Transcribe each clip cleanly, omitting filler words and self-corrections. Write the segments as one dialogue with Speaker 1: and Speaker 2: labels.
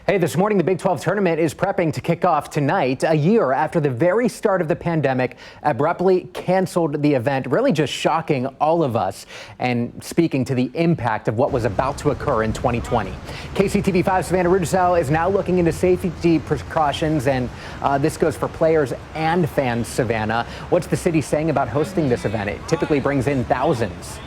Speaker 1: Hey, this morning the Big 12 tournament is prepping to kick off tonight, a year after the very start of the pandemic abruptly canceled the event, really just shocking all of us and speaking to the impact of what was about to occur in 2020. KCTV5 Savannah Rudisell is now looking into safety precautions, and this goes for players and fans. Savannah, what's the city saying about hosting this event? It typically brings in thousands.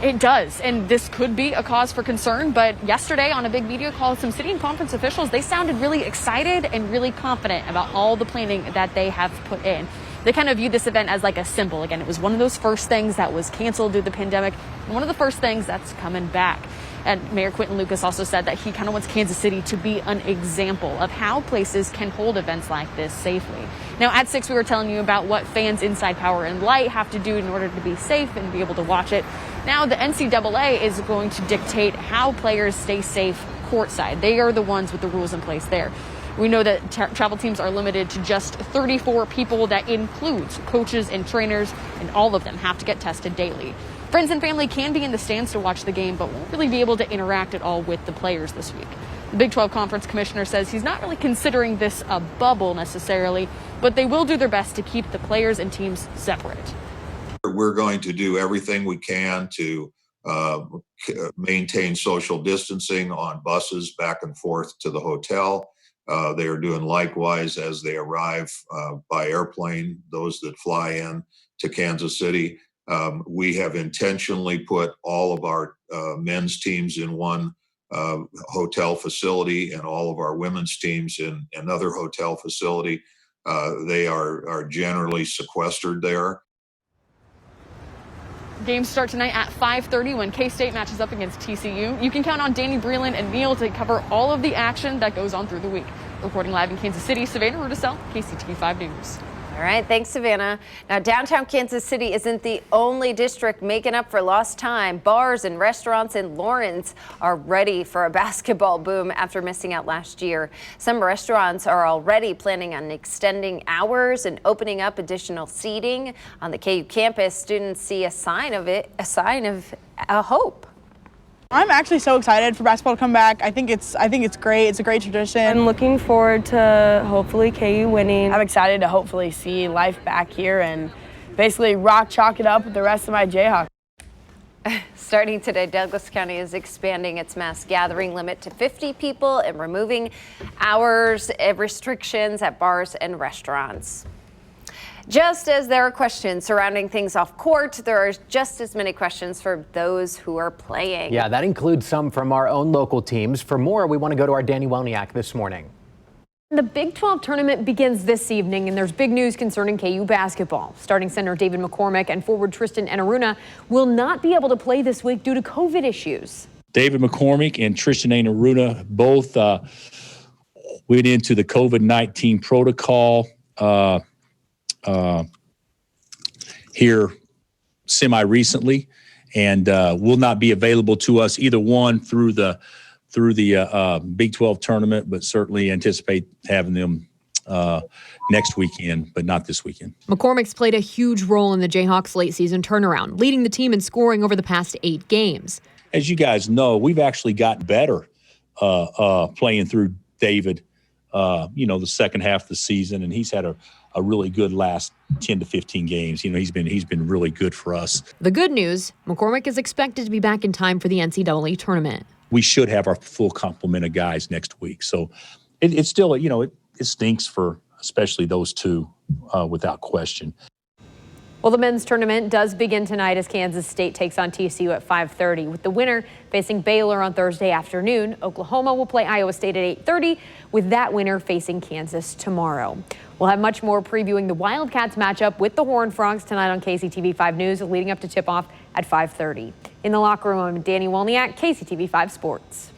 Speaker 2: It does, and this could be a cause for concern, but yesterday on a big video call, some city and conference officials, they sounded really excited and really confident about all the planning that they have put in. They kind of view this event as like a symbol. Again, it was one of those first things that was canceled due to the pandemic, and one of the first things that's coming back. And Mayor Quinton Lucas also said that he kind of wants Kansas City to be an example of how places can hold events like this safely. Now, at 6, we were telling you about what fans inside Power and Light have to do in order to be safe and be able to watch it. Now, the NCAA is going to dictate how players stay safe courtside. They are the ones with the rules in place there. We know that travel teams are limited to just 34 people. That includes coaches and trainers, and all of them have to get tested daily. Friends and family can be in the stands to watch the game, but won't really be able to interact at all with the players this week. The Big 12 Conference Commissioner says he's not really considering this a bubble necessarily, but they will do their best to keep the players and teams separate.
Speaker 3: We're going to do everything we can to maintain social distancing on buses back and forth to the hotel. They are doing likewise as they arrive by airplane, those that fly in to Kansas City. We have intentionally put all of our men's teams in one hotel facility and all of our women's teams in another hotel facility. They are generally sequestered there.
Speaker 2: Games start tonight at 5:30 when K-State matches up against TCU. You can count on Danny Breland and Neil to cover all of the action that goes on through the week. Reporting live in Kansas City, Savannah Rudisell, KCTV5 News.
Speaker 4: All right, thanks, Savannah. Now, downtown Kansas City isn't the only district making up for lost time. Bars and restaurants in Lawrence are ready for a basketball boom after missing out last year. Some restaurants are already planning on extending hours and opening up additional seating. On the KU campus, students see a sign of hope.
Speaker 5: I'm actually so excited for basketball to come back. I think it's great. It's a great tradition.
Speaker 6: I'm looking forward to hopefully KU winning. I'm excited to hopefully see life back here and basically chalk it up with the rest of my Jayhawks.
Speaker 4: Starting today, Douglas County is expanding its mass gathering limit to 50 people and removing hours of restrictions at bars and restaurants. Just as there are questions surrounding things off court, there are just as many questions for those who are playing.
Speaker 1: Yeah, that includes some from our own local teams. For more, we want to go to our Danny Welniak this morning.
Speaker 7: The Big 12 tournament begins this evening, and there's big news concerning KU basketball. Starting center David McCormick and forward Tristan Enaruna will not be able to play this week due to COVID issues.
Speaker 8: David McCormick and Tristan Enaruna both went into the COVID-19 protocol here semi-recently, and will not be available to us, either one through the Big 12 tournament, but certainly anticipate having them next weekend, but not this weekend.
Speaker 7: McCormick's played a huge role in the Jayhawks' late season turnaround, leading the team in scoring over the past 8 games.
Speaker 8: As you guys know, we've actually gotten better playing through David, the second half of the season, and he's had a really good last 10 to 15 games. He's been really good for us.
Speaker 7: The good news, McCormick is expected to be back in time for the NCAA tournament.
Speaker 8: We should have our full complement of guys next week. So it's still, it stinks for especially those two without question.
Speaker 7: Well, the men's tournament does begin tonight as Kansas State takes on TCU at 5:30, with the winner facing Baylor on Thursday afternoon. Oklahoma will play Iowa State at 8:30, with that winner facing Kansas tomorrow. We'll have much more previewing the Wildcats matchup with the Horned Frogs tonight on KCTV5 News, leading up to tip-off at 5:30. In the locker room, I'm Danny Welniak, KCTV5 Sports.